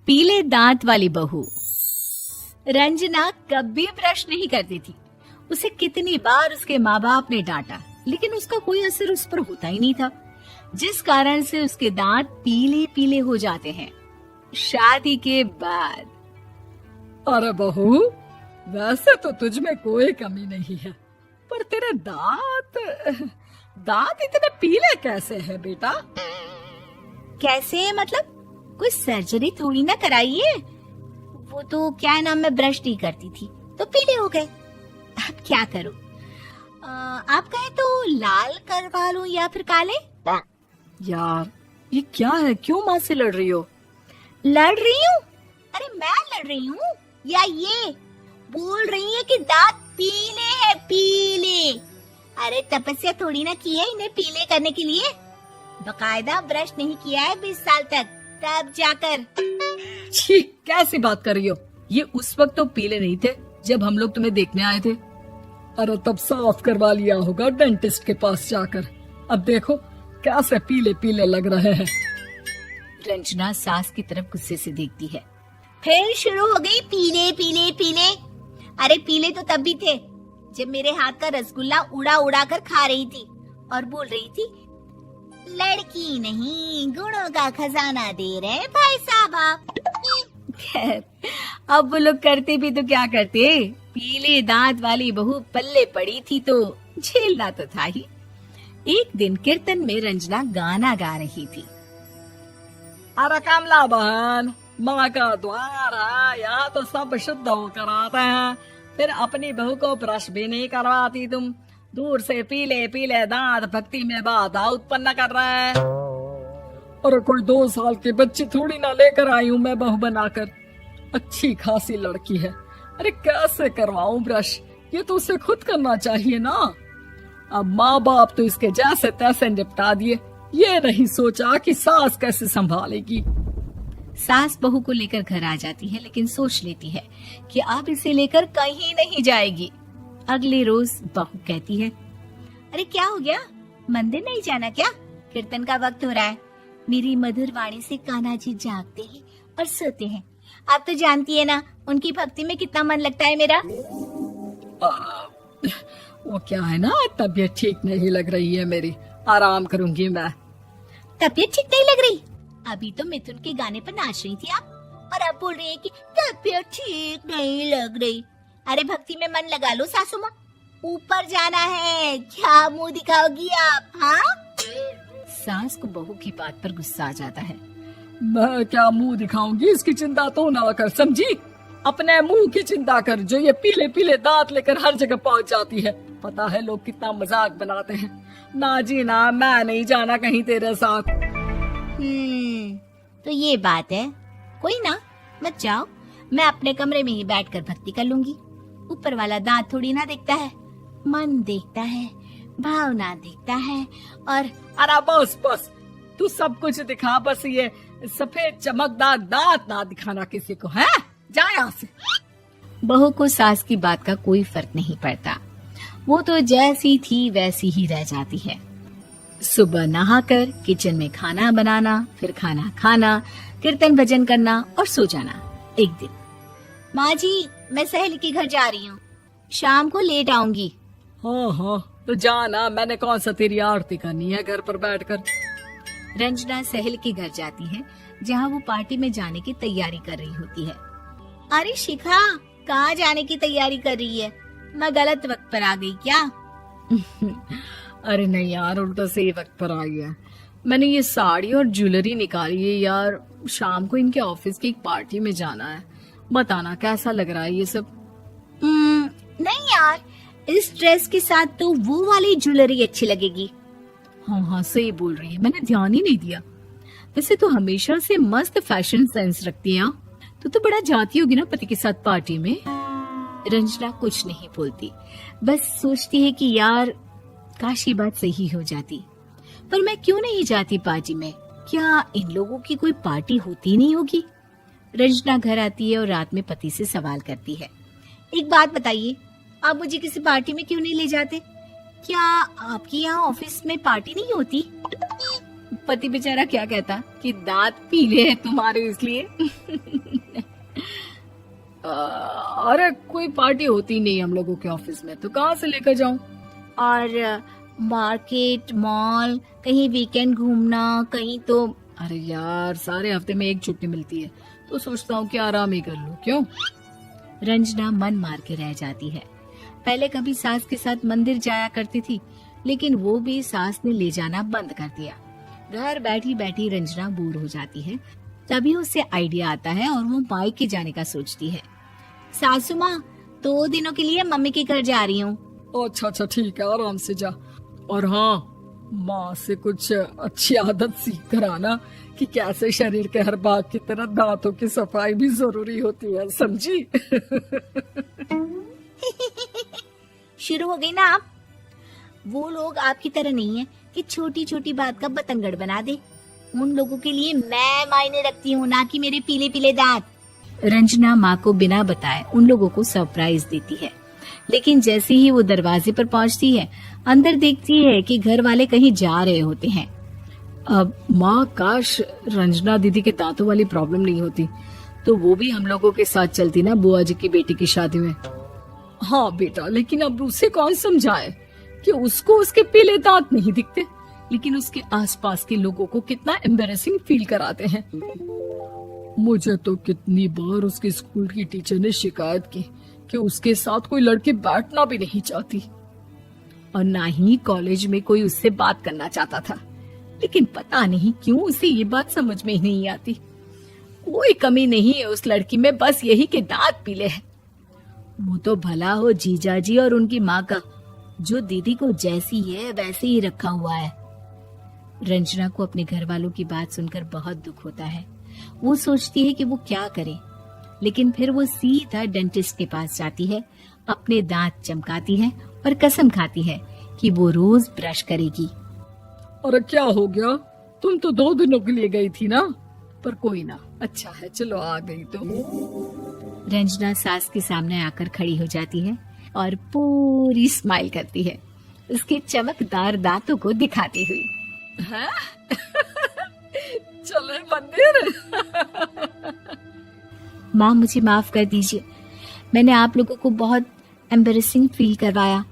पीले दांत वाली बहू। रंजना कभी ब्रश नहीं करती थी। उसे कितनी बार उसके माँ बाप ने डांटा, लेकिन उसका कोई असर उस पर होता ही नहीं था, जिस कारण से उसके दांत पीले पीले हो जाते हैं। शादी के बाद अरे बहू, वैसे तो तुझ में कोई कमी नहीं है, पर तेरे दांत इतने पीले कैसे हैं बेटा? कैसे मतलब? कोई सर्जरी थोड़ी ना कराइए। वो तो क्या नाम, मैं ब्रश नहीं करती थी तो पीले हो गए। अब क्या करूं? आप कहें तो लाल करवा लूं या फिर काले? यार ये क्या है, क्यों माँ से लड़ रही हो? लड़ रही हूँ? अरे मैं लड़ रही हूँ या ये बोल रही है कि दांत पीले हैं, पीले। अरे तपस्या थोड़ी ना की है इन्हें पीले करने के लिए। बकायदा ब्रश नहीं किया है 20 साल तक, तब जाकर। छी, कैसी बात कर रही हो? ये उस वक्त तो पीले नहीं थे जब हम लोग तुम्हें देखने आए थे। अरे तब साफ करवा लिया होगा डेंटिस्ट के पास जाकर। अब देखो कैसे पीले पीले लग रहे हैं। रंजना सास की तरफ गुस्से से देखती है। फिर शुरू हो गई पीले पीले पीले। अरे पीले तो तब भी थे जब मेरे हाथ का रसगुल्ला उड़ा उड़ा कर खा रही थी और बोल रही थी, लड़की नहीं गुणों का खजाना दे रहे भाई साहब आप। खैर, अब वो लोग करते भी तो क्या करते, पीले दांत वाली बहू पल्ले पड़ी थी तो झेलना तो था ही। एक दिन कीर्तन में रंजना गाना गा रही थी। अरे कमला बहन, माँ का द्वार है, यहाँ तो सब शुद्ध होकर आते हैं, फिर अपनी बहू को ब्रश भी नहीं करवाती तुम। दूर से पीले पीले दांत भक्ति में बाधा उत्पन्न कर रहे हैं। अरे कोई 2 साल की बच्ची थोड़ी ना लेकर आई हूँ मैं बहू बनाकर। अच्छी खासी लड़की है, अरे कैसे करवाऊं ब्रश? ये तो उसे खुद करना चाहिए ना। अब माँ बाप तो इसके जैसे तैसे निपटा दिए, ये नहीं सोचा कि सास कैसे संभालेगी। सास बहू को लेकर घर आ जाती है, लेकिन सोच लेती है कि अब इसे लेकर कहीं नहीं जाएगी। अगले रोज बहू कहती है, अरे क्या हो गया, मंदिर नहीं जाना क्या? कीर्तन का वक्त हो रहा है। मेरी मधुर वाणी से कान्हा जी जागते हैं और सोते हैं। आप तो जानती है ना उनकी भक्ति में कितना मन लगता है मेरा। वो क्या है ना, तबीयत ठीक नहीं लग रही है मेरी, आराम करूंगी मैं। तबीयत ठीक नहीं लग रही? अभी तो मिथुन के गाने पर नाच रही थी आप, और अब बोल रही है कि तबीयत ठीक नहीं लग रही। अरे भक्ति में मन लगा लो सासू माँ, ऊपर जाना है, क्या मुंह दिखाओगी आप? हाँ? सास को बहू की बात पर गुस्सा आ जाता है। मैं क्या मुंह दिखाऊंगी, इसकी चिंता तो ना कर, समझी? अपने मुंह की चिंता कर, जो ये पीले पीले दांत लेकर हर जगह पहुंच जाती है। पता है लोग कितना मजाक बनाते हैं। ना जी ना, मैं नहीं जाना कहीं तेरे साथ। तो ये बात है, कोई ना, मत जाओ, मैं अपने कमरे में ही बैठकर भक्ति कर लूंगी। ऊपर वाला दांत थोड़ी ना देखता है, मन देखता है, भावना देखता है। और अरे बस बस, तू सब कुछ दिखा, बस ये सफेद चमकदार दांत ना दिखाना किसी को, है? जा यहाँ से। बहू को सास की बात का कोई फर्क नहीं पड़ता, वो तो जैसी थी वैसी ही रह जाती है। सुबह नहाकर किचन में खाना बनाना, फिर खाना खाना, कीर्तन भजन करना और सो जाना। एक दिन, माँ जी मैं सहेली के घर जा रही हूँ, शाम को लेट आऊंगी। हाँ हाँ तो जाना, मैंने कौन सा तेरी आरती करनी है घर पर बैठकर। रंजना सहेली के घर जाती है, जहाँ वो पार्टी में जाने की तैयारी कर रही होती है। अरे शिखा, कहाँ जाने की तैयारी कर रही है? मैं गलत वक्त पर आ गई क्या? अरे नहीं यार, उल्टा सही वक्त पर आ गया। मैंने ये साड़ी और ज्वेलरी निकाली है यार, शाम को इनके ऑफिस की एक पार्टी में जाना है। बताना कैसा लग रहा है ये सब? नहीं यार, इस ड्रेस के साथ तो वो वाली ज्वेलरी अच्छी लगेगी। हाँ हाँ सही बोल रही है, मैंने ध्यान ही नहीं दिया। वैसे तो हमेशा से मस्त फैशन सेंस रखती है। तो बड़ा जाती होगी ना पति के साथ पार्टी में। रंजना कुछ नहीं बोलती, बस सोचती है कि यार काश ये बात सही हो जाती, पर मैं क्यों नहीं जाती पार्टी में? क्या इन लोगों की कोई पार्टी होती नहीं होगी? रंजना घर आती है और रात में पति से सवाल करती है, एक बात बताइए, आप मुझे किसी पार्टी में क्यों नहीं ले जाते? क्या आपकी यहाँ ऑफिस में पार्टी नहीं होती? पति बेचारा क्या कहता कि दांत पीले हैं तुम्हारे इसलिए। अरे कोई पार्टी होती नहीं हम लोगों के ऑफिस में, तो कहाँ से लेकर जाऊं? और मार्केट, मॉल, कहीं वीकेंड घूमना, कहीं तो। अरे यार, सारे हफ्ते में एक छुट्टी मिलती है, तो सोचता हूँ कि आराम ही कर लूं। क्यों? रंजना मन मार के रह जाती है। पहले कभी सास के साथ मंदिर जाया करती थी, लेकिन वो भी सास ने ले जाना बंद कर दिया। घर बैठी बैठी रंजना बोर हो जाती है। तभी उसे आइडिया आता है और वो मायके जाने का सोचती है। सासू माँ, 2 दिनों के लिए मम्मी के घर जा रही हूँ। अच्छा अच्छा, ठीक है, आराम से जा। और हाँ, माँ से कुछ अच्छी आदत सीख कर आना कि कैसे शरीर के हर भाग की तरह दांतों की सफाई भी जरूरी होती है, समझी? शुरू हो गई ना आप। वो लोग आपकी तरह नहीं है कि छोटी छोटी बात का बतंगड़ बना दे। उन लोगों के लिए मैं मायने रखती हूँ, ना कि मेरे पीले पीले दांत। रंजना माँ को बिना बताए उन लोगों को सरप्राइज देती है, लेकिन जैसे ही वो दरवाजे पर पहुंचती है, अंदर देखती है कि घर वाले कहीं जा रहे होते हैं। अब माँ, काश रंजना दीदी के दांतों वाली प्रॉब्लम नहीं होती, तो वो भी हम लोगों के साथ चलती ना बुआ जी की बेटी की शादी में। हाँ बेटा, लेकिन अब उसे कौन समझाए कि उसको उसके पीले दांत नहीं दिखते, लेकिन उसके आसपास के लोगों को कितना एम्बैरेसिंग फील कराते हैं। मुझे तो कितनी बार उसके स्कूल की टीचर ने शिकायत की कि उसके साथ कोई लड़की बैठना भी नहीं चाहती, और ना ही कॉलेज में कोई उससे बात करना चाहता था। लेकिन पता नहीं क्यों उसे ये बात समझ में ही नहीं आती। कोई कमी नहीं है उस लड़की में, बस यही कि दांत पीले हैं। वो तो भला हो जीजा जी और उनकी माँ का, जो दीदी को जैसी है वैसे ही रखा हुआ है। रंजना को अपने घर वालों की बात सुनकर बहुत दुख होता है। वो सोचती है कि वो क्या करे, लेकिन फिर वो सीधा डेंटिस्ट के पास जाती है, अपने दांत चमकाती है और कसम खाती है कि वो रोज ब्रश करेगी। अरे क्या हो गया? तुम तो 2 दिनों के लिए गई थी ना। पर कोई ना, अच्छा है, चलो आ गई तो। रंजना सास के सामने आकर खड़ी हो जाती है और पूरी स्माइल करती है, उसके चमकदार दांतों को दिखाती हुई। हैं? चले मंदिर। माँ, मुझे माफ कर दीजिए, मैंने आप लोगों को बहुत एम्बैरेसिंग फील करवाया।